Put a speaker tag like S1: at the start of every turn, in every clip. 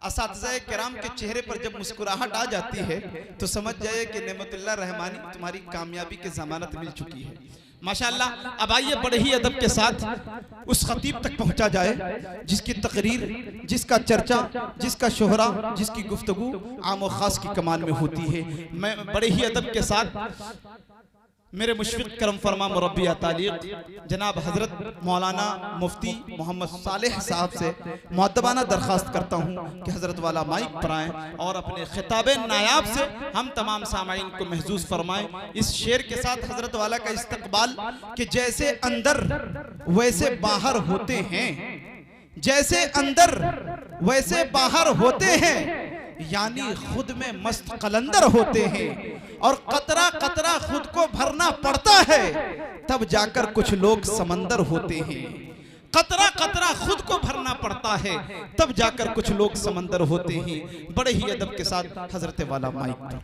S1: اساتذہ کرام کے چہرے پر جب مسکراہٹ آ جاتی ہے تو سمجھ جائے کہ نعمت اللہ رحمانی تمہاری کامیابی کی ضمانت مل چکی ہے ماشاءاللہ۔ اب آئیے بڑے ہی ادب کے ساتھ اس خطیب تک پہنچا جائے جس کی تقریر، جس کا چرچا، جس کا شہرہ، جس کی گفتگو عام و خاص کی کمان میں ہوتی ہے۔ میں بڑے ہی ادب کے ساتھ میرے مشفق کرم فرما مربی تعلیق جناب حضرت مولانا مفتی محمد صالح صاحب سے مؤدبانہ درخواست کرتا ہوں کہ حضرت والا مائک پر آئیں اور اپنے خطاب نایاب سے ہم تمام سامعین کو محظوظ فرمائیں۔ اس شعر کے ساتھ حضرت والا کا استقبال کہ جیسے اندر ویسے باہر ہوتے ہیں، جیسے اندر ویسے باہر ہوتے ہیں، یعنی خود میں مست قلندر ہوتے ہیں اور قطرہ قطرہ خود کو بھرنا پڑتا ہے تب جا کر کچھ لوگ سمندر ہوتے ہیں۔ قطرہ قطرہ خود کو بھرنا پڑتا ہے تب جا کر کچھ لوگ سمندر ہوتے ہیں۔ بڑے ہی ادب کے ساتھ حضرت والا مائک پر۔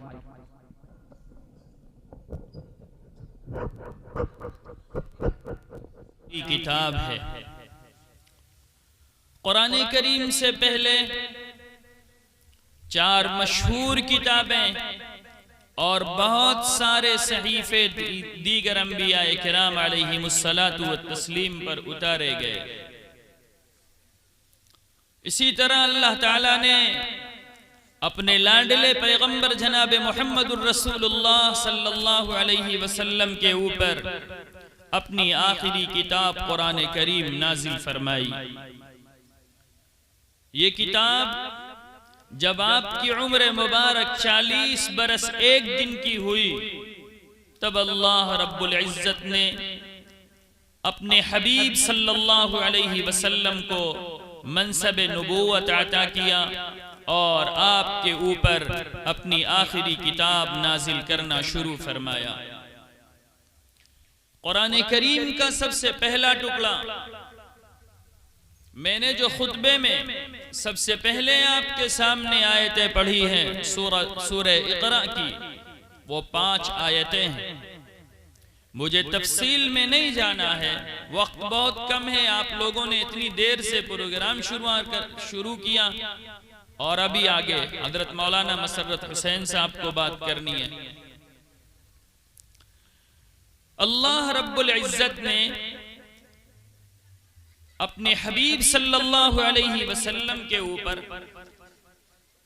S2: یہ کتاب ہے قرآن کریم سے پہلے 4 مشہور کتابیں اور بہت سارے صحیفے دیگر انبیاء کرام علیہم الصلاۃ والتسلیم پر اتارے گئے۔ اسی طرح اللہ تعالیٰ نے اپنے لاڈلے پیغمبر جناب محمد الرسول اللہ صلی اللہ علیہ وسلم کے اوپر اپنی آخری کتاب قرآن کریم نازل فرمائی۔ یہ کتاب جب آپ کی عمر مبارک 40 برس 1 دن کی ہوئی تب اللہ رب العزت نے اپنے حبیب صلی اللہ علیہ وسلم کو منصب نبوت عطا کیا اور آپ کے اوپر اپنی آخری کتاب نازل کرنا شروع فرمایا۔ قرآن کریم کا سب سے پہلا ٹکڑا میں نے جو خطبے میں سب سے پہلے آپ کے سامنے آیتیں پڑھی ہیں سورہ اقرا کی، وہ 5 آیتیں ہیں۔ مجھے تفصیل میں نہیں جانا ہے، وقت بہت کم ہے، آپ لوگوں نے اتنی دیر سے پروگرام شروع کیا اور ابھی آگے حضرت مولانا مسرت حسین صاحب کو بات کرنی ہے۔ اللہ رب العزت نے اپنے حبیب صلی اللہ علیہ وسلم کے اوپر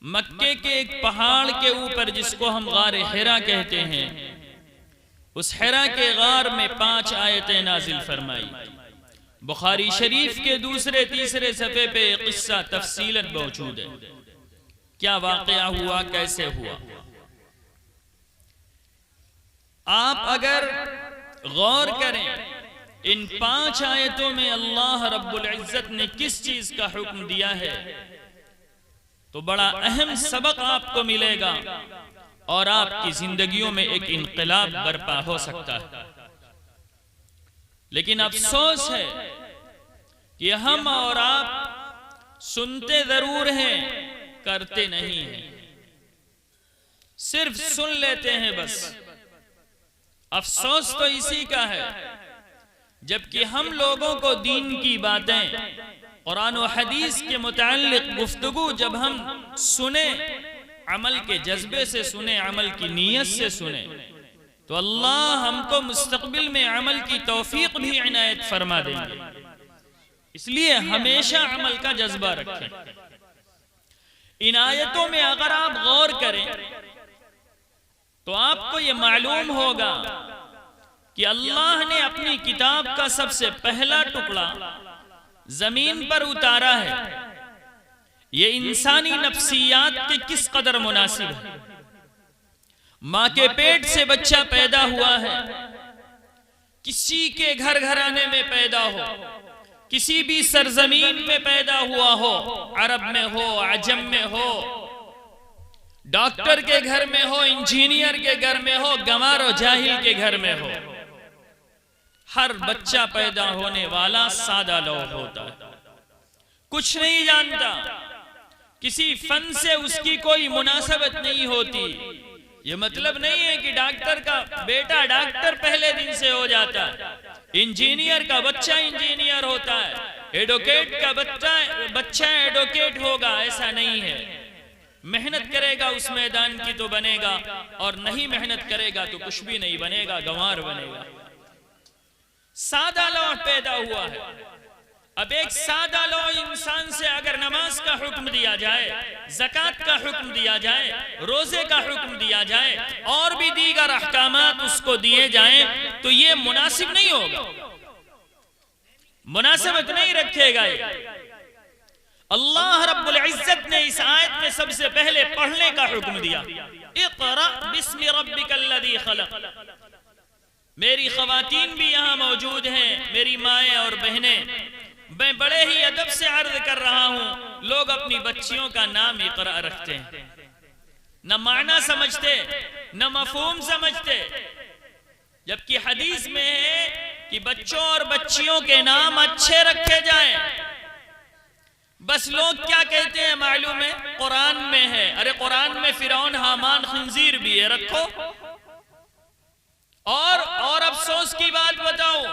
S2: مکے کے ایک پہاڑ کے اوپر جس کو ہم غار حرا کہتے ہیں، اس حرا کے غار میں 5 آیتیں نازل فرمائی۔ بخاری شریف کے دوسرے تیسرے صفحے پہ قصہ تفصیلاً موجود ہے، کیا واقعہ ہوا، کیسے ہوا۔ آپ اگر غور کریں ان 5 آیتوں میں اللہ رب العزت نے کس چیز کا حکم دیا ہے تو بڑا اہم سبق آپ کو ملے گا اور آپ کی زندگیوں میں ایک انقلاب برپا ہو سکتا ہے۔ لیکن افسوس ہے کہ ہم اور آپ سنتے ضرور ہیں، کرتے نہیں ہیں، صرف سن لیتے ہیں بس۔ افسوس تو اسی کا ہے، جبکہ ہم لوگوں کو دین کی باتیں قرآن و حدیث کے متعلق گفتگو جب ہم سنیں، عمل کے جذبے سے سنیں، عمل کی نیت سے سنیں، تو اللہ ہم کو مستقبل میں عمل کی توفیق بھی عنایت فرما دیں گے۔ اس لیے ہمیشہ عمل کا جذبہ رکھیں۔ ان آیتوں میں اگر آپ غور کریں تو آپ کو یہ معلوم ہوگا کہ اللہ نے اپنی کتاب کا سب سے پہلا ٹکڑا زمین پر اتارا ہے۔ یہ انسانی نفسیات کے کس قدر مناسب ہے۔ ماں کے پیٹ سے بچہ پیدا ہوا ہے، کسی کے گھر گھرانے میں پیدا ہو، کسی بھی سرزمین میں پیدا ہوا ہو، عرب میں ہو، عجم میں ہو، ڈاکٹر کے گھر میں ہو، انجینئر کے گھر میں ہو، گنوار و جاہل کے گھر میں ہو، ہر بچہ پیدا ہونے والا سادہ لوگ ہوتا ہے، کچھ نہیں جانتا، کسی فن سے اس کی کوئی مناسبت نہیں ہوتی۔ یہ مطلب نہیں ہے کہ ڈاکٹر کا بیٹا ڈاکٹر پہلے دن سے ہو جاتا ہے، انجینئر کا بچہ انجینئر ہوتا ہے، ایڈوکیٹ کا بچہ ایڈوکیٹ ہوگا ایسا نہیں ہے. محنت کرے گا اس میدان کی تو بنے گا، اور نہیں محنت کرے گا تو کچھ بھی نہیں بنے گا، گنوار بنے گا. سادہ لوح پیدا ہوا ہے. اب ایک سادہ لوح انسان سے اگر نماز کا حکم دیا جائے، زکوٰۃ کا حکم دیا جائے، روزے کا حکم دیا جائے، اور بھی دیگر احکامات اس کو دیے جائیں تو یہ مناسب نہیں ہوگا، مناسبت نہیں رکھے گا. اللہ رب العزت نے اس آیت میں سب سے پہلے پڑھنے کا حکم دیا. اقرأ بسم ربک الذی خلق. میری خواتین بھی یہاں موجود ہیں، میری مائیں اور بہنیں، میں بڑے ہی ادب سے عرض کر رہا ہوں. لوگ اپنی بچیوں کا نام اقرأ رکھتے ہیں، نہ معنی سمجھتے نہ مفہوم سمجھتے، جبکہ حدیث میں ہے کہ بچوں اور بچیوں کے نام اچھے رکھے جائیں. بس لوگ کیا کہتے ہیں معلوم ہے؟ قرآن میں ہے. ارے قرآن میں فرعون حامان خنزیر بھی ہے، رکھو. اور افسوس کی بات بتاؤ،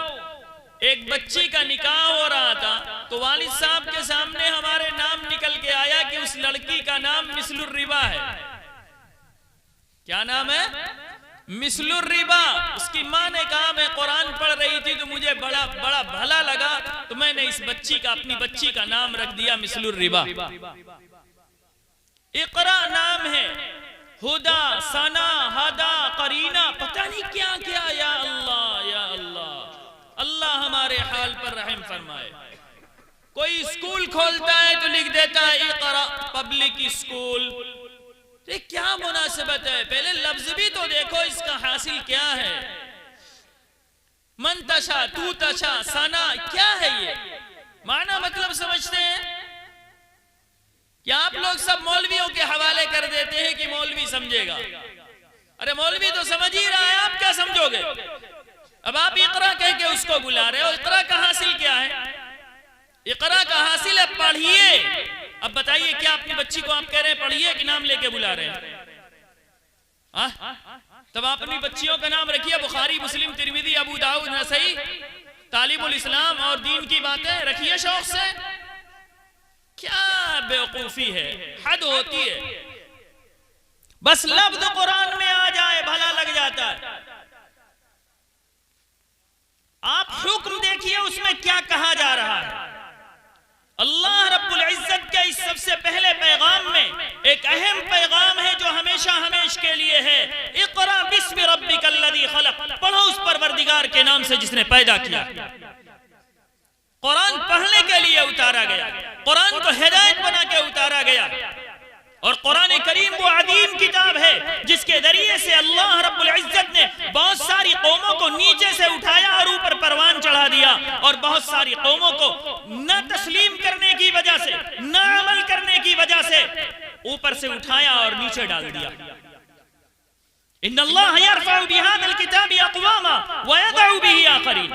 S2: ایک بچی کا نکاح ہو رہا تھا تو والد صاحب کے سامنے ہمارے نام نکل کے آیا کہ اس لڑکی کا نام مثل الربا ہے. کیا نام ہے؟ مثل الربا. اس کی ماں نے کہا میں قرآن پڑھ رہی تھی تو مجھے بڑا بھلا لگا تو میں نے اس اپنی بچی کا نام رکھ دیا مثل الربا. اقرا نام ہے، ہدا، ثنا، ہدا، قرینہ، پتہ نہیں کیا کیا. یا اللہ یا اللہ، اللہ ہمارے حال پر رحم فرمائے. کوئی اسکول کھولتا ہے تو لکھ دیتا ہے اقرا پبلک اسکول. یہ کیا مناسبت ہے؟ پہلے لفظ بھی تو دیکھو اس کا حاصل کیا ہے. منتشا، تو تشا، ثنا، کیا ہے یہ؟ معنی مطلب سمجھتے ہیں کہ آپ لوگ سب مولویوں کے حوالے کر دیتے ہیں کہ مولوی سمجھے گا. ارے مولوی تو سمجھ ہی رہا ہے، آپ کیا سمجھو گے؟ اب آپ اقرا کہہ کے اس کو بلا رہے ہو. اقرا کا حاصل کیا ہے؟ اقرا کا حاصل ہے پڑھیے. اب بتائیے کیا اپنی بچی کو آپ کہہ رہے ہیں پڑھیے کہ نام لے کے بلا رہے ہیں؟ تب آپ اپنی بچیوں کا نام رکھیے. بخاری، مسلم، ترمذی، ابو داؤد، نسائی، طالب الاسلام اور دین کی باتیں رکھیے شوق سے. کیا بیوقوفی ہے، حد ہوتی ہے. بس لفظ قرآن میں آ جائے بھلا لگ جاتا ہے. آپ حکم دیکھیے اس میں کیا کہا جا رہا ہے. اللہ رب العزت کے اس سب سے پہلے پیغام میں ایک اہم پیغام ہے جو ہمیشہ ہمیشہ کے لیے ہے. اقرا بسم ربک الذی خلق. پڑھو اس پروردگار کے نام سے جس نے پیدا کیا. قرآن پڑھنے کے لیے اتارا گیا، قرآن کو ہدایت بنا کے اتارا گیا. اور قرآن کریم وہ عظیم کتاب ہے جس کے ذریعے سے اللہ رب العزت نے بہت ساری قوموں کو نیچے سے اٹھایا اور اوپر پروان چڑھا دیا، اور بہت ساری قوموں کو نہ تسلیم کرنے کی وجہ سے، نہ عمل کرنے کی وجہ سے اوپر سے اٹھایا اور نیچے ڈال دیا. ان اللہ یرفع بہذا الکتاب اقواما ویضع بہ آخرین.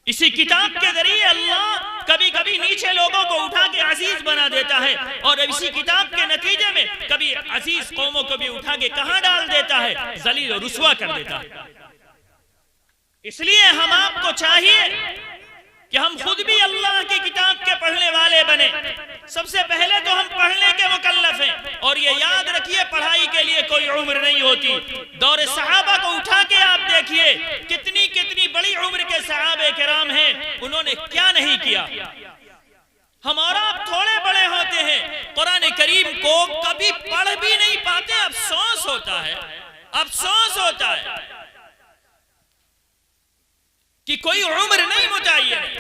S2: اسی کتاب کے ذریعے اللہ کبھی کبھی نیچے لوگوں کو اٹھا کے عزیز بنا دیتا ہے، اور اسی کتاب کے نتیجے میں کبھی عزیز قوموں کو بھی اٹھا کے کہاں ڈال دیتا ہے؟ ذلیل و رسوا کر دیتا ہے. اس لیے ہم آپ کو چاہیے کہ ہم خود بھی اللہ کی کتاب کے پڑھنے والے بنے. سب سے پہلے تو ہم پڑھنے کے مکلف ہیں، اور یہ یاد رکھیے پڑھائی کے لیے کوئی عمر نہیں ہوتی. دور صحابہ کو اٹھا کے آپ دیکھیے کتنی بڑی عمر کے صحابہ کرام ہیں، انہوں نے کیا نہیں کیا. ہم اور آپ تھوڑے بڑے ہوتے ہیں، قرآن کریم کو کبھی پڑھ بھی نہیں پاتے. افسوس ہوتا ہے، افسوس ہوتا ہے کہ کوئی عمر نہیں متعین.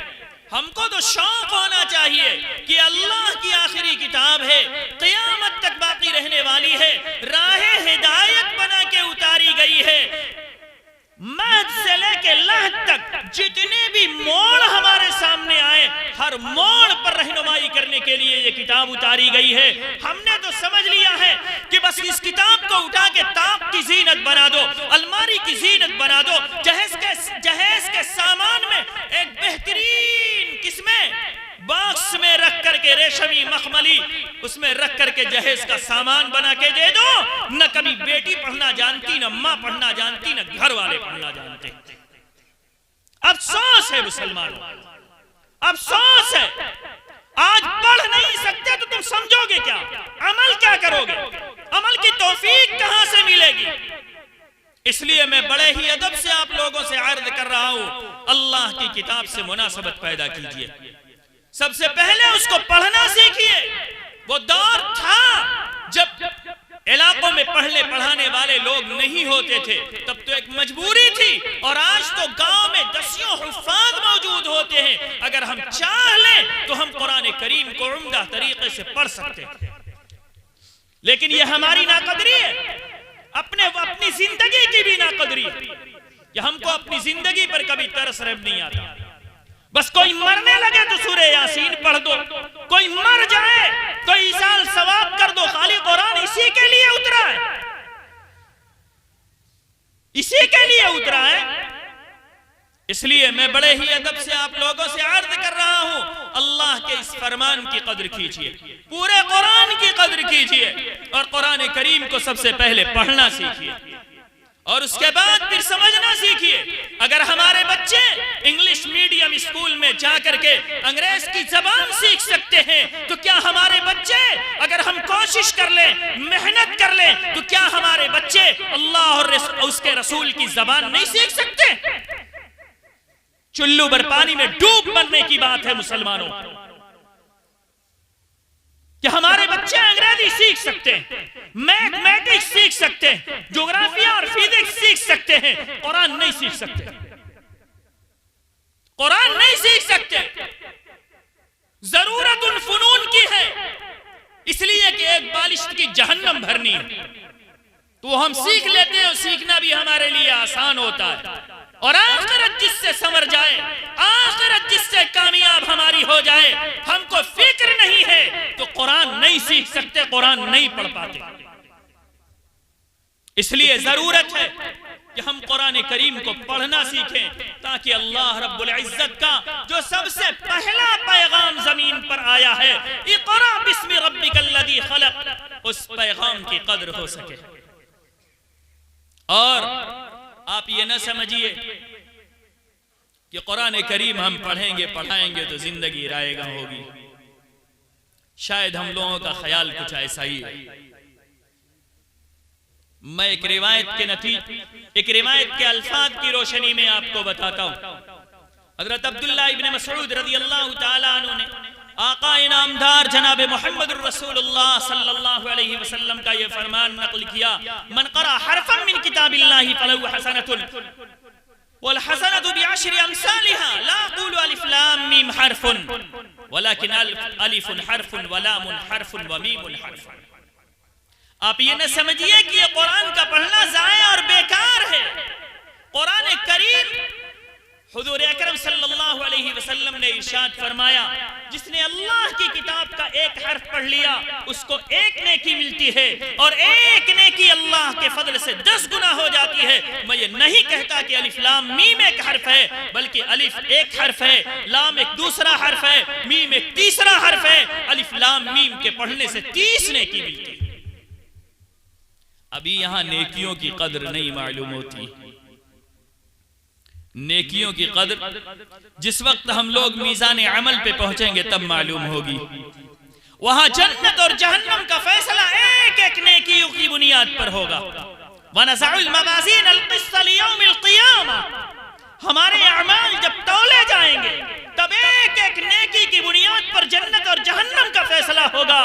S2: ہم کو تو شوق ہونا چاہیے کہ اللہ کی آخری کتاب ہے، قیامت تک باقی رہنے والی ہے، راہ ہدایت بنا کے اتاری گئی ہے. مہد سے لے کے لحد تک جتنے بھی موڑ ہمارے سامنے آئے، ہر موڑ پر رہنمائی کرنے کے لیے یہ کتاب اتاری گئی ہے. ہم نے تو سمجھ لیا ہے کہ بس اس کتاب کو اٹھا کے طاق کی زینت بنا دو، الماری کی زینت بنا دو، جہیز کے سامان میں ایک بہترین قسمیں باکس میں رکھ کر کے ریشمی مخملی اس میں رکھ کر کے جہیز کا سامان بنا کے دے دو. نہ کبھی بیٹی پڑھنا جانتی، نہ ماں پڑھنا جانتی، نہ گھر والے پڑھنا جانتے. افسوس ہے مسلمانوں، افسوس ہے آج پڑھ نہیں سکتے تو تم سمجھو گے کیا؟ عمل کیا کرو گے؟ عمل کی توفیق کہاں سے ملے گی؟ اس لیے میں بڑے ہی ادب سے آپ لوگوں سے عرض کر رہا ہوں، اللہ کی کتاب سے مناسبت پیدا کیجئے، سب سے پہلے اس کو پڑھنا سیکھیے۔ وہ دور تھا جب علاقوں میں پڑھنے پڑھانے والے لوگ نہیں ہوتے تھے، تب تو ایک مجبوری تھی، اور آج تو گاؤں میں دسیوں حفاظ موجود ہوتے ہیں، اگر ہم چاہ لیں تو ہم قرآن کریم کو عمدہ طریقے سے پڑھ سکتے ہیں، لیکن یہ ہماری ناقدری ہے، اپنی زندگی کی بھی ناقدری ہے کہ ہم کو اپنی زندگی پر کبھی ترس نہیں آتا۔ بس کوئی مرنے لگے تو سورہ یاسین پڑھ دو، کوئی مر جائے تو ایصال ثواب کر دو، خالی قرآن اسی کے لیے اترا ہے، اسی کے لیے اترا ہے۔ اس لیے میں بڑے ہی ادب سے آپ لوگوں سے عرض کر رہا ہوں، اللہ کے اس فرمان کی قدر کیجئے، پورے قرآن کی قدر کیجئے، اور قرآن کریم کو سب سے پہلے پڑھنا سیکھیے، اور اس کے بعد پھر سمجھنا سیکھیے۔ اگر ہمارے بچے انگلش میڈیم اسکول میں جا کر کے انگریز کی زبان سیکھ سکتے ہیں تو کیا ہمارے بچے، اگر ہم کوشش کر لیں، محنت کر لیں، تو کیا ہمارے بچے اللہ اور اس کے رسول کی زبان نہیں سیکھ سکتے؟ چلو بر پانی میں ڈوب مرنے کی بات ہے مسلمانوں، کہ ہمارے بچے انگریزی سیکھ سکتے ہیں، میتھمیٹکس سیکھ سکتے ہیں، جغرافیہ اور فزکس سیکھ سکتے ہیں، قرآن نہیں سیکھ سکتے، قرآن نہیں سیکھ سکتے۔ ضرورت ان فنون کی ہے، اس لیے کہ ایک بالشت کی جہنم بھرنی ہے، تو ہم سیکھ لیتے ہیں، اور سیکھنا بھی ہمارے لیے آسان ہوتا ہے، اور آخرت جس سے سمر جائے، آخرت جس سے کامیاب ہماری ہو جائے، ہم کو فکر نہیں ہے تو قرآن نہیں سیکھ سکتے، قرآن نہیں پڑھ پاتے۔ اس لیے ضرورت ہے کہ ہم قرآن کریم کو پڑھنا سیکھیں، تاکہ اللہ رب العزت کا جو سب سے پہلا پیغام زمین پر آیا ہے، اقرأ بسم ربک الذی خلق، اس پیغام کی قدر ہو سکے۔ اور آپ یہ نہ سمجھیے کہ قرآن کریم ہم پڑھیں گے پڑھائیں گے تو زندگی رائے گاں ہوگی، شاید ہم لوگوں کا خیال کچھ ایسا ہی ہے۔ میں ایک روایت کے الفاظ کی روشنی میں آپ کو بتاتا ہوں۔ حضرت عبداللہ ابن مسعود رضی اللہ تعالیٰ عنہ نے آقا انعامدار جناب محمد الرسول اللہ صلی اللہ علیہ وسلم کا یہ فرمان نقل کیا، من قرأ حرفا من کتاب اللہ فلو حسنة والحسنة بعشر امثالها، لا اقول الف لام میم حرف ولكن الف حرف ولام حرف ومیم حرف۔ آپ یہ نہ سمجھیے کہ یہ قرآن کا پڑھنا ضائع اور بیکار ہے۔ قرآن کریم حضور اکرم صلی اللہ علیہ وسلم نے ارشاد فرمایا، جس نے اللہ کی کتاب کا ایک حرف پڑھ لیا اس کو ایک نیکی ملتی ہے، اور ایک نیکی اللہ کے فضل سے 10 گنا ہو جاتی ہے۔ میں یہ نہیں کہتا کہ الف لام میم ایک حرف ہے، بلکہ الف ایک حرف ہے، لام ایک دوسرا حرف ہے، میم ایک تیسرا حرف ہے۔ الف لام میم کے پڑھنے سے 30 نیکی ملتی ہے۔ ابھی یہاں نیکیوں کی قدر نہیں معلوم ہوتی، نیکیوں کی قدر جس وقت ہم لوگ میزان عمل پہ پہنچیں گے تب معلوم ہوگی۔ وہاں جنت اور جہنم کا فیصلہ ایک ایک نیکیوں کی بنیاد پر ہوگا۔ وَنَزَعُ الْمَوَازِينَ الْقِسْطَ لِيَوْمِ الْقِيَامَةِ، ہمارے اعمال جب تولے جائیں گے تب ایک ایک نیکی کی بنیاد پر جنت اور جہنم کا فیصلہ ہوگا۔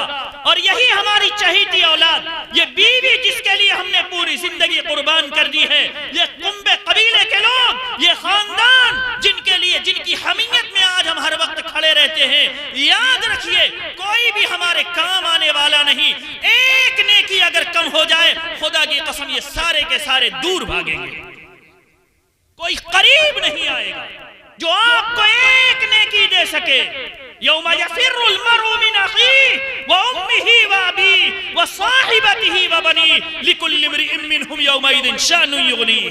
S2: اور یہی ہماری چہیتی اولاد، یہ بیوی جس کے لیے ہم نے پوری زندگی قربان کر دی ہے، یہ کنبے قبیلے کے لوگ، یہ خاندان جن کی حمیت میں آج ہم ہر وقت کھڑے رہتے ہیں، یاد رکھیے کوئی بھی ہمارے کام آنے والا نہیں۔ ایک نیکی اگر کم ہو جائے، خدا کی قسم یہ سارے کے سارے دور بھاگیں گے، کوئی قریب نہیں آئے گا جو آپ کو ایک نیکی دے سکے۔ یوم یفر المرء من اخیہ وامہ وابیہ وصاحبتہ وبنیہ لکل امرئ منہم یومئذ شأن یغنیہ۔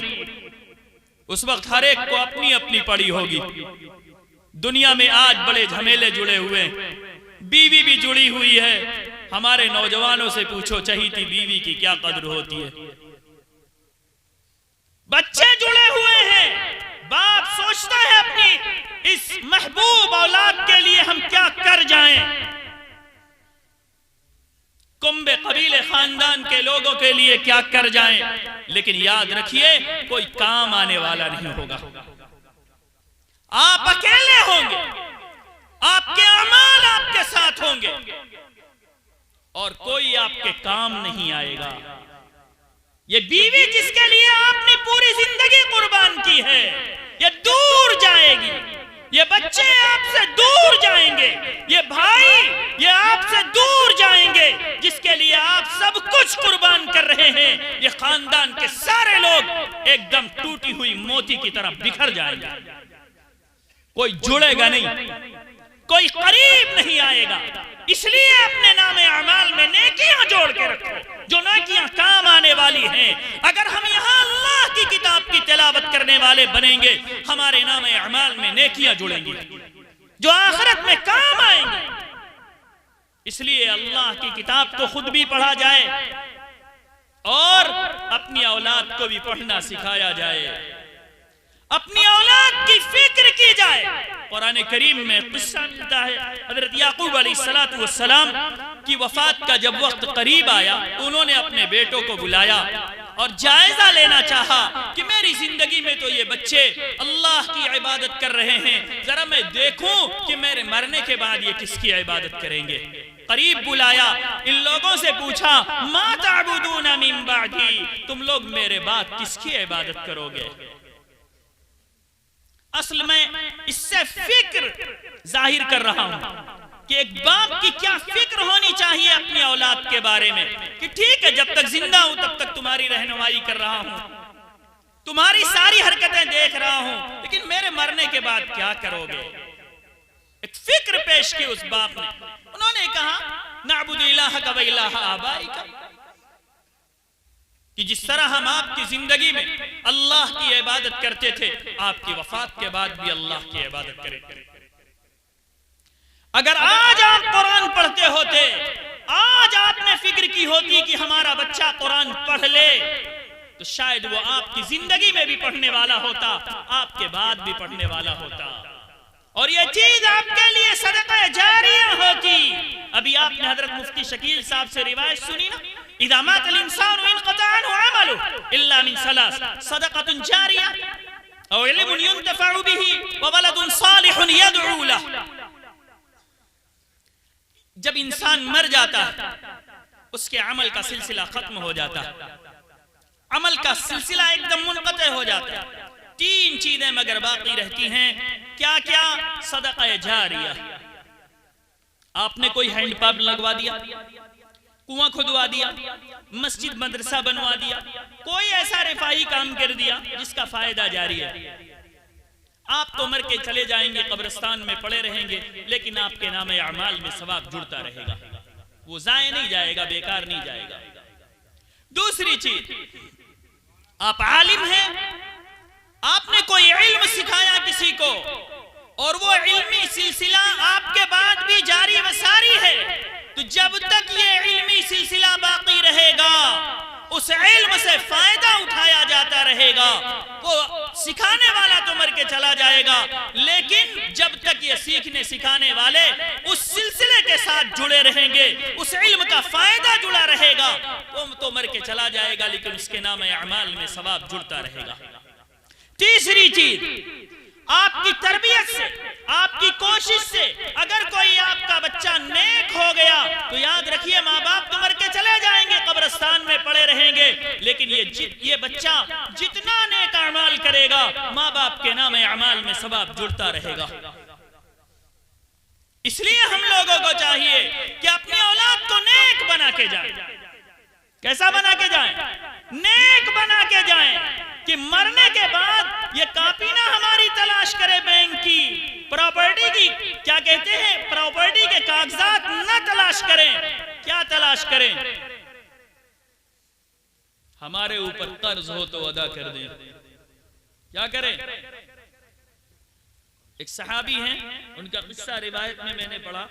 S2: اس وقت ہر ایک کو اپنی اپنی پڑی ہوگی۔ دنیا میں آج بڑے جھمیلے جڑے ہوئے، بیوی بھی جڑی ہوئی ہے۔ ہمارے نوجوانوں سے پوچھو چہیتی بیوی کی کیا قدر ہوتی ہے۔ بچے جڑے ہوئے ہیں، باپ سوچتا ہے اپنی اس محبوب اولاد کے لیے ہم کیا کر جائیں، کنب قبیلے خاندان کے لوگوں کے لیے کیا کر جائیں، لیکن یاد رکھیے کوئی کام آنے والا نہیں ہوگا. آپ اکیلے ہوں گے، آپ کے اعمال آپ کے ساتھ ہوں گے اور کوئی آپ کے کام نہیں آئے گا. یہ بیوی جس کے لیے آپ نے پوری زندگی قربان کی ہے یہ دور جائے گی، یہ بچے آپ سے دور جائیں گے، یہ بھائی یہ آپ سے دور جائیں گے، جس کے لیے آپ سب کچھ قربان کر رہے ہیں. یہ خاندان کے سارے لوگ ایک دم ٹوٹی ہوئی موتی کی طرح بکھر جائیں گے. کوئی جڑے گا نہیں، کوئی قریب نہیں آئے گا. اس لیے اپنے نام اعمال میں نیکیاں جوڑ کے رکھو جو نیکیاں کام آنے والی ہیں. اگر ہم یہاں اللہ کی کتاب کی تلاوت کرنے والے بنیں گے ہمارے نام اعمال میں نیکیاں جڑیں گی جو آخرت میں کام آئیں گے. اس لیے اللہ کی کتاب تو خود بھی پڑھا جائے اور اپنی اولاد کو بھی پڑھنا سکھایا جائے، اپنی اولاد کی فکر کی جائے. قرآن کریم میں قصہ ملتا ہے حضرت یعقوب علیہ السلام کی وفات کا جب وقت قریب آیا انہوں نے اپنے بیٹوں کو بلایا اور جائزہ لینا چاہا کہ میری زندگی میں تو یہ بچے اللہ کی عبادت کر رہے ہیں، ذرا میں دیکھوں کہ میرے مرنے کے بعد یہ کس کی عبادت کریں گے. قریب بلایا، ان لوگوں سے پوچھا ما تعبدون من بعدی، تم لوگ میرے بعد کس کی عبادت کرو گے. اصل میں اس سے فکر ظاہر کر رہا ہوں کہ ایک باپ کی کیا فکر ہونی چاہیے اپنی اولاد کے بارے میں کہ ٹھیک ہے جب تک زندہ ہوں تب تک تمہاری رہنمائی کر رہا ہوں، تمہاری ساری حرکتیں دیکھ رہا ہوں، لیکن میرے مرنے کے بعد کیا کرو گے. ایک فکر پیش کی اس باپ نے. انہوں نے کہا نعبد الہک و الہ آبائک، کہ جس طرح ہم آپ کی زندگی میں اللہ کی عبادت کرتے تھے آپ کی وفات کے بعد بھی اللہ کی عبادت کریں. اگر آج آپ قرآن پڑھتے ہوتے، آج آپ نے فکر کی ہوتی کہ ہمارا بچہ قرآن پڑھ لے تو شاید وہ آپ کی زندگی میں بھی پڑھنے والا ہوتا، آپ کے بعد بھی پڑھنے والا ہوتا اور یہ چیز آپ کے لیے صدقہ جاریہ ہوتی. ابھی آپ نے حضرت مفتی شکیل صاحب سے روایت سنی نا، اذا مات الانسان انقطع عنه عمله الا من ثلاث صدقة جارية او علم ينتفع به وولد صالح يدعو له. جب انسان مر جاتا اس کے عمل کا سلسلہ ختم ہو جاتا، عمل کا سلسلہ ایک دم منقطع ہو جاتا. تین چیزیں مگر باقی رہتی ہیں. کیا کیا؟ صدقہ جاریہ. آپ نے کوئی ہینڈ پمپ لگوا دیا، کنواں کھدوا دیا، مسجد مدرسہ بنوا دیا، کوئی ایسا رفاہی کام کر دیا جس کا فائدہ جاری ہے. آپ تو مر کے چلے جائیں گے، قبرستان میں پڑے رہیں گے، لیکن آپ کے نام اعمال میں ثواب جڑتا رہے گا، وہ ضائع نہیں جائے گا، بیکار نہیں جائے گا. دوسری چیز، آپ عالم ہیں، آپ نے کوئی علم سکھایا کسی کو اور وہ علمی سلسلہ آپ کے بعد بھی جاری و ساری ہے، تو جب تک یہ علمی سلسلہ باقی رہے گا اس علم سے فائدہ اٹھایا جاتا رہے گا. وہ سکھانے والا تو مر کے چلا جائے گا، لیکن جب تک یہ سیکھنے سکھانے والے اس سلسلے کے ساتھ جڑے رہیں گے، اس علم کا فائدہ جڑا رہے گا، وہ تو مر کے چلا جائے گا لیکن اس کے نام اعمال میں ثواب جڑتا رہے گا. تیسری چیز، آپ کی تربیت سے، آپ کی کوشش سے اگر کوئی آپ کا بچہ نیک ہو گیا تو یاد رکھیے ماں باپ تو مر کے چلے جائیں گے، قبرستان میں پڑے رہیں گے، لیکن یہ بچہ جتنا نیک اعمال کرے گا ماں باپ کے نام اعمال میں ثواب جڑتا رہے گا. اس لیے ہم لوگوں کو چاہیے کہ اپنی اولاد کو نیک بنا کے جائیں. کیسا بنا کے جائیں؟ نیک بنا کے جائیں کہ مرنے کے بعد یہ کاپی نہ ہماری تلاش کرے، بینک کی پراپرٹی کی، کیا کہتے ہیں، پراپرٹی کے کاغذات نہ تلاش کریں. کیا تلاش کریں؟ ہمارے اوپر قرض ہو تو ادا کر دیں. کیا کریں؟ ایک صحابی ہیں، ان کا قصہ روایت میں نے پڑھا،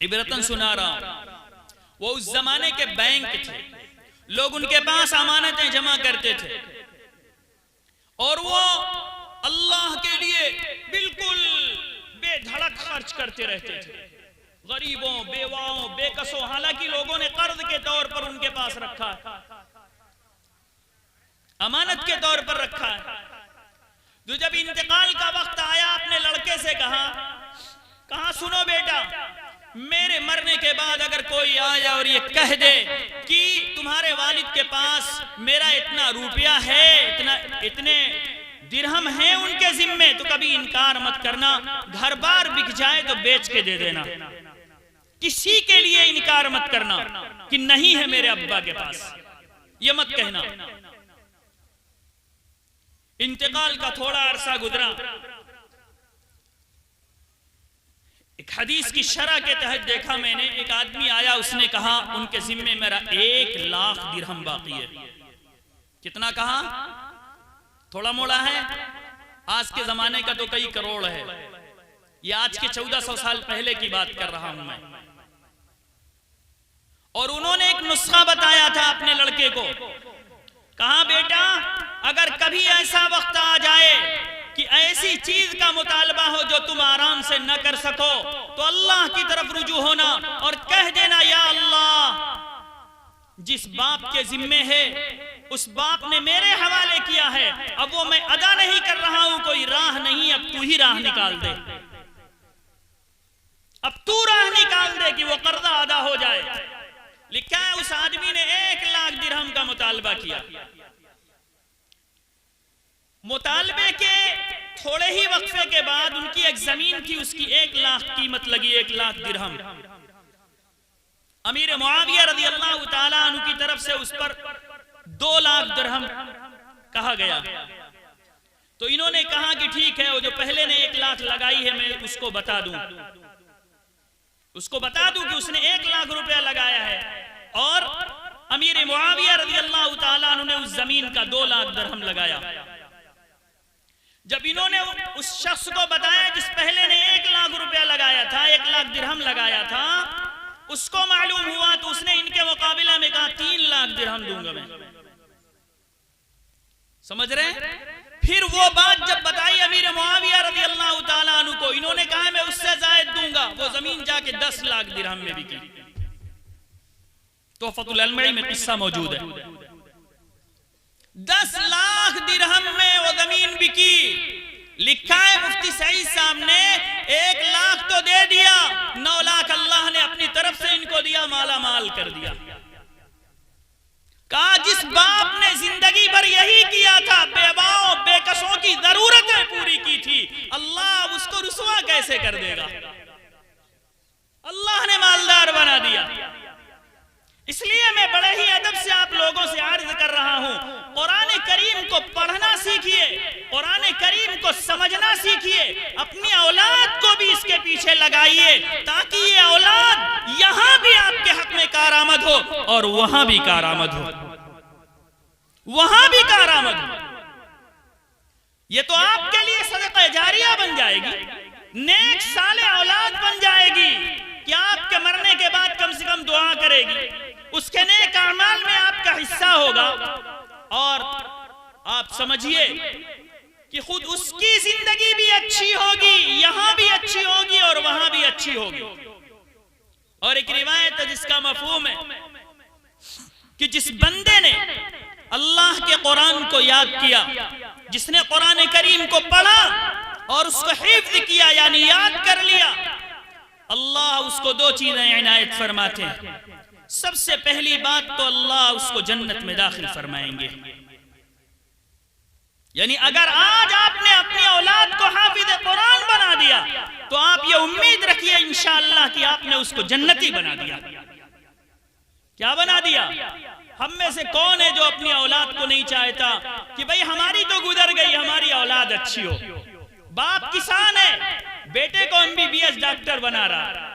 S2: عبرتاً سنا رہا ہوں. وہ اس زمانے کے بینک تھے، لوگ ان کے پاس امانتیں جمع کرتے تھے اور وہ اللہ کے لیے بالکل بے دھڑک خرچ کرتے رہتے تھے، غریبوں، بیواؤں، بے کسوں، حالانکہ لوگوں نے قرض کے طور پر ان کے پاس رکھا ہے، امانت کے طور پر رکھا ہے۔ تو جب انتقال کا وقت آیا اپنے لڑکے سے کہا سنو بیٹا، میرے مرنے کے بعد اگر کوئی آیا اور یہ کہہ دے کہ تمہارے والد کے پاس میرا اتنا روپیہ ہے، اتنے درہم ہیں ان کے ذمے، تو کبھی انکار مت کرنا، گھر بار بک جائے تو بیچ کے دے دینا، کسی کے لیے انکار مت کرنا کہ نہیں ہے میرے ابا کے پاس، یہ مت کہنا۔ انتقال کا تھوڑا عرصہ گزرا، ایک حدیث کی شرح کے تحت دیکھا میں نے، ایک آدمی آیا، اس نے کہا ان کے ذمے میرا 1,00,000 درہم باقی ہے۔ کتنا کہا؟ تھوڑا موڑا ہے، آج کے زمانے کا تو کئی کروڑ ہے، یہ آج کے 1400 سال پہلے کی بات کر رہا ہوں میں۔ اور انہوں نے ایک نسخہ بتایا تھا اپنے لڑکے کو، کہا بیٹا اگر کبھی ایسا وقت آ جائے کہ ایسی چیز کا مطالبہ ہو جو تم آرام سے نہ کر سکو، تو اللہ کی طرف رجوع ہونا اور کہہ دینا یا اللہ جس باپ کے ذمے ہے اس باپ نے میرے حوالے کیا ہے، اب وہ میں ادا نہیں کر رہا ہوں، کوئی راہ نہیں، اب تو ہی راہ نکال دے، اب تو راہ نکال دے کہ وہ قرضہ ادا ہو جائے۔ لکھا ہے اس آدمی نے 1,00,000 درہم کا مطالبہ کیا۔ مطالبے کے تھوڑے ہی وقفے کے بعد ان کی ایک زمین تھی، اس کی 1,00,000 قیمت لگی، 1,00,000 درہم۔ امیر معاویہ رضی اللہ تعالیٰ عنہ کی طرف سے اس پر 2,00,000 درہم کہا گیا۔ تو انہوں نے کہا کہ ٹھیک ہے، وہ جو پہلے نے 1,00,000 لگائی ہے میں اس کو بتا دوں کہ اس نے 1,00,000 روپیہ لگایا ہے، اور امیر معاویہ رضی اللہ تعالیٰ عنہ نے اس زمین کا 2,00,000 درہم لگایا۔ جب انہوں نے اس شخص کو بتایا جس پہلے نے 1,00,000 روپیہ لگایا تھا، 1,00,000 درہم لگایا تھا، اس کو معلوم ہوا تو اس نے ان کے مقابلہ میں کہا 3,00,000 درہم دوں گا میں۔ سمجھ رہے ہیں؟ پھر وہ بات جب بتائی امیر معاویہ رضی اللہ تعالیٰ عنہ کو، انہوں نے کہا میں اس سے زائد دوں گا، وہ زمین جا کے 10,00,000 درہم میں بکی۔ تحفۃ العلمعی میں قصہ موجود ہے، 10,00,000 درہم میں وہ زمین بکی۔ لکھا ہے مفتی سعید صاحب نے 1,00,000 تو دے دیا، 9,00,000 اللہ نے اپنی طرف سے ان کو دیا، مالا مال کر دیا۔ کہا جس باپ نے زندگی بھر یہی کیا تھا، بیواؤں بے کسوں کی ضرورتیں پوری کی تھی، اللہ اس کو رسوا کیسے کر دے گا؟ اللہ نے مالدار بنا دیا۔ اس لیے میں بڑے ہی ادب سے آپ لوگوں سے عرض کر رہا ہوں، قرآن کریم کو پڑھنا سیکھیے، قرآن کریم کو سمجھنا سیکھیے، اپنی اولاد کو بھی اس کے پیچھے لگائیے تاکہ یہ اولاد یہاں بھی آپ کے حق میں کارآمد ہو اور وہاں بھی کارآمد ہو، وہاں بھی کارآمد ہو۔ یہ تو آپ کے لیے صدقہ جاریہ بن جائے گی، نیک صالح اولاد بن جائے گی کہ آپ کے مرنے کے بعد کم سے کم دعا کرے گی، اس کے نیک اعمال میں آپ کا حصہ ہوگا، اور آپ سمجھیے کہ خود اس کی زندگی بھی اچھی ہوگی، یہاں بھی اچھی ہوگی اور وہاں بھی اچھی ہوگی۔ اور ایک روایت ہے جس کا مفہوم ہے کہ جس بندے نے اللہ کے قرآن کو یاد کیا، جس نے قرآن کریم کو پڑھا اور اس کو حفظ کیا یعنی یاد کر لیا، اللہ اس کو 2 چیزیں عنایت فرماتے ہیں۔ سب سے پہلی بات تو اللہ اس کو جنت میں داخل فرمائیں گے۔ یعنی اگر آج آپ نے اپنی اولاد کو حافظ قرآن بنا دیا تو آپ یہ امید رکھیے انشاءاللہ کہ آپ نے اس کو جنتی بنا دیا۔ کیا بنا دیا؟ ہم میں سے کون ہے جو اپنی اولاد کو نہیں چاہتا کہ بھئی ہماری تو گزر گئی، ہماری اولاد اچھی ہو؟ باپ کسان ہے، بیٹے کو MBBS ڈاکٹر بنا رہا،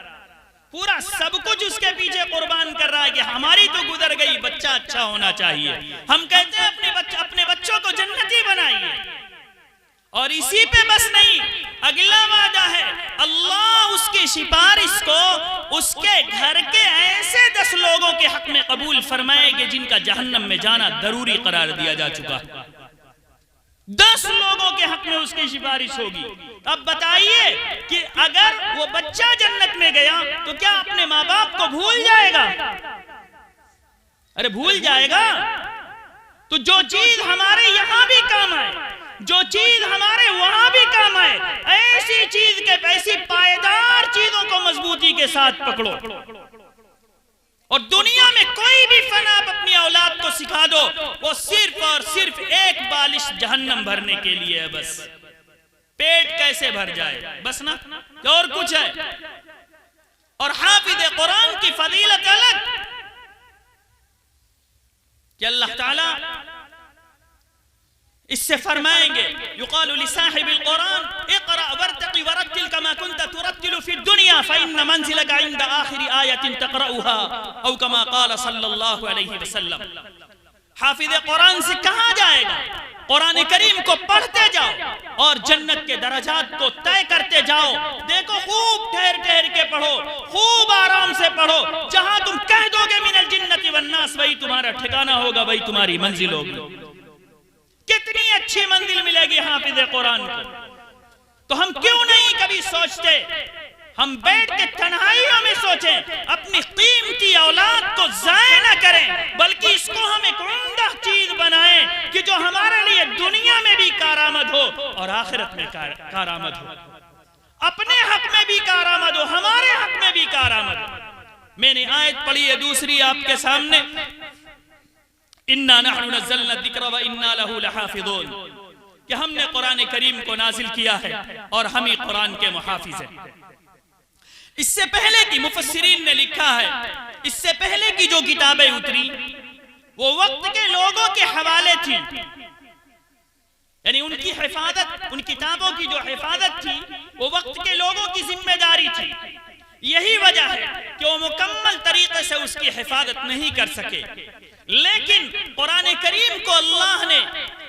S2: پورا سب کچھ اس کے پیچھے قربان کر رہا ہے کہ ہماری تو گزر گئی، بچہ اچھا ہونا چاہیے۔ ہم کہتے ہیں اپنے بچوں کو جنتی بنائیے، اور اسی پہ بس نہیں، اگلا وعدہ ہے اللہ اس کی سفارش کو اس کے گھر کے ایسے 10 لوگوں کے حق میں قبول فرمائے گے جن کا جہنم میں جانا ضروری قرار دیا جا چکا ہے۔ 10 لوگوں کے حق میں اس کی سفارش ہوگی. اب بتائیے کہ اگر وہ بچہ جنت میں گیا تو کیا اپنے ماں باپ کو بھول جائے گا؟ ارے بھول جائے گا. تو جو چیز ہمارے یہاں بھی کام آئے، جو چیز ہمارے وہاں بھی کام آئے، ایسی چیز کے ایسی پائیدار چیزوں کو مضبوطی کے ساتھ پکڑو. اور دنیا میں کوئی بھی فن آپ اپنی اولاد کو سکھا دو، وہ صرف اور صرف ایک بالش جہنم بھرنے کے لیے ہے. بس پیٹ کیسے بھر جائے، بس نا، اور کچھ ہے. اور حافظ قرآن کی فضیلت الگ کہ اللہ تعالی اس سے فرمائیں گے یقال لصاحب القرآن اقرأ وارتقي ورتل كما كنت ترتل في الدنيا فإن منزلك عند آخر آية تقرأها او كما قال صلی اللہ علیہ وسلم. حافظ قرآن سے کہا جائے گا قرآن کریم کو پڑھتے جاؤ اور جنت کے درجات کو طے کرتے جاؤ. دیکھو خوب ٹھہر ٹھہر کے پڑھو، خوب آرام سے پڑھو. جہاں تم کہہ دو گے من الجنت والناس وہی تمہارا ٹھکانہ ہوگا، وہی تمہاری منزل ہوگی. کتنی اچھی منزل ملے گی حافظ قرآن کو. تو ہم کیوں نہیں کبھی سوچتے، ہم بیٹھ کے تنہائیوں میں سوچیں، اپنی قیمتی اولاد کو ضائع نہ کریں، بلکہ اس کو ہم ایک عمدہ چیز بنائیں کہ جو ہمارے لیے دنیا میں بھی کارآمد ہو اور آخرت میں کارآمد ہو. اپنے حق میں بھی کارآمد ہو، ہمارے حق میں بھی کارآمد ہو. میں نے آیت پڑھی ہے دوسری آپ کے سامنے، اِنَّا نَحْنُ نَزَّلْنَا الذِّكْرَ وَإِنَّا لَهُ لَحَافِظُونَ، کہ ہم نے قرآن کریم کو نازل کیا ہے اور ہم ہی قرآن کے محافظ ہیں. اس سے پہلے کی مفسرین نے لکھا ہے، اس سے پہلے کی جو کتابیں اتری وہ وقت کے لوگوں کے حوالے تھی، یعنی ان کی حفاظت، ان کتابوں کی جو حفاظت تھی وہ وقت کے لوگوں کی ذمہ داری تھی. یہی وجہ ہے کہ وہ مکمل طریقے سے اس کی حفاظت نہیں کر سکے. لیکن قرآن کریم کو اللہ نے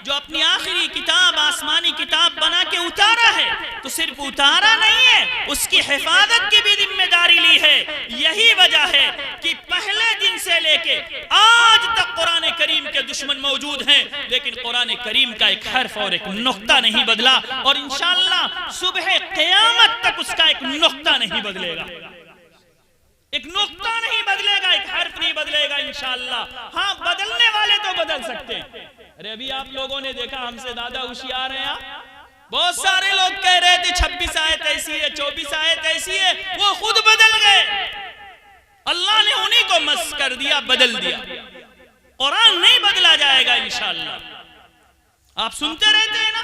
S2: جو اپنی آخری کتاب، آسمانی کتاب بنا کے اتارا ہے، تو صرف اتارا نہیں ہے، اس کی حفاظت کی بھی ذمہ داری لی ہے. یہی وجہ ہے کہ پہلے دن سے لے کے آج تک قرآن کریم کے دشمن موجود ہیں، لیکن قرآن کریم کا ایک حرف اور ایک نقطہ نہیں بدلا، اور انشاءاللہ صبح قیامت تک اس کا ایک نقطہ نہیں بدلے گا. ایک نقطہ نہیں بدلے گا، ایک حرف نہیں بدلے گا انشاءاللہ. ہاں بدلنے والے تو بدل سکتے ہیں. ارے ابھی آپ لوگوں نے دیکھا ہم سے زیادہ ہوشیار ہیں آپ. بہت سارے لوگ کہہ رہے تھے 26 آیت ایسی ہے، 24 آیت ایسی ہے، وہ خود بدل گئے. اللہ نے انہی کو مس کر دیا، بدل دیا. قرآن نہیں بدلا جائے گا انشاءاللہ. آپ سنتے رہتے ہیں نا.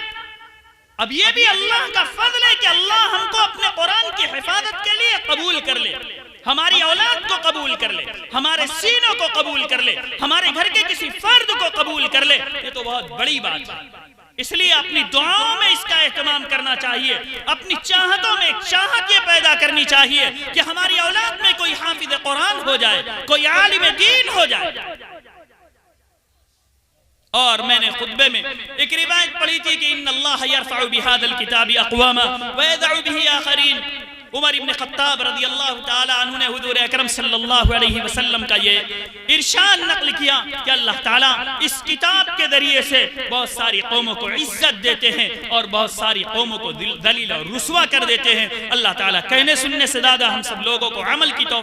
S2: اب یہ بھی اللہ کا فضل ہے کہ اللہ ہم کو اپنے قرآن کی حفاظت کے لیے قبول کر لے، ہماری اولاد کو قبول کر لے، ہمارے سینوں کو قبول کر لے، ہمارے گھر کے کسی فرد کو قبول کر لے. یہ تو بہت بڑی بات ہے. اس لیے اپنی دعاؤں میں اس کا اہتمام کرنا چاہیے، اپنی چاہتوں میں ایک چاہت یہ پیدا کرنی چاہیے کہ ہماری اولاد میں کوئی حافظ قرآن ہو جائے، کوئی عالم دین ہو جائے. اور میں نے خطبے میں ایک روایت پڑھی تھی کہ ان اللہ یرفع بہذا الکتاب اقواما ویدع بہ آخرین. عمر ابن خطاب رضی اللہ تعالی عنہ نے حضور اکرم صلی اللہ علیہ وسلم کا یہ ارشاد نقل کیا کہ اللہ تعالیٰ اس کتاب کے ذریعے سے بہت ساری قوموں کو عزت دیتے ہیں اور بہت ساری قوموں کو ذلیل اور رسوا کر دیتے ہیں. اللہ تعالیٰ کہنے سننے سے زیادہ ہم سب لوگوں کو عمل کی توفیق